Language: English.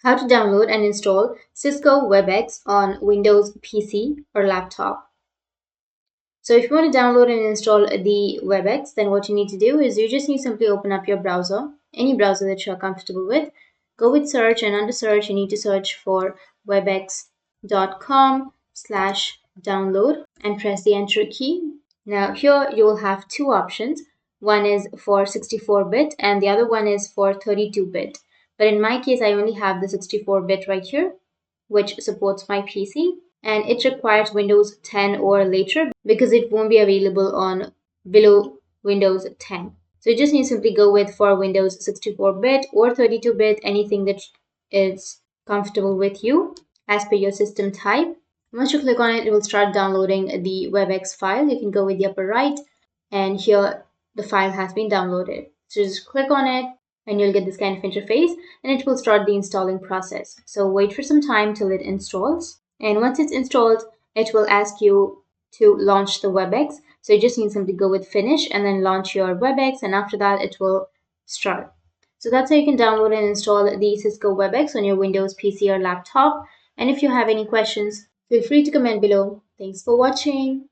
How to download and install Cisco WebEx on Windows PC or laptop. So if you want to download and install the WebEx, then what you need to do is you just need to simply open up your browser, any browser that you're comfortable with. Go with search, and under search you need to search for webex.com/download and press the enter key. Now here you will have two options. One is for 64-bit and the other one is for 32-bit. But in my case, I only have the 64-bit right here, which supports my PC, and it requires Windows 10 or later because it won't be available on below Windows 10. So you just need to simply go with for Windows 64-bit or 32-bit, anything that is comfortable with you as per your system type. Once you click on it, it will start downloading the WebEx file. You can go with the upper right, and here the file has been downloaded. So just click on it and you'll get this kind of interface, and it will start the installing process. So wait for some time till it installs. And once it's installed, it will ask you to launch the WebEx. So you just need to simply go with finish and then launch your WebEx, and after that it will start. So that's how you can download and install the Cisco WebEx on your Windows PC or laptop. And if you have any questions, feel free to comment below. Thanks for watching.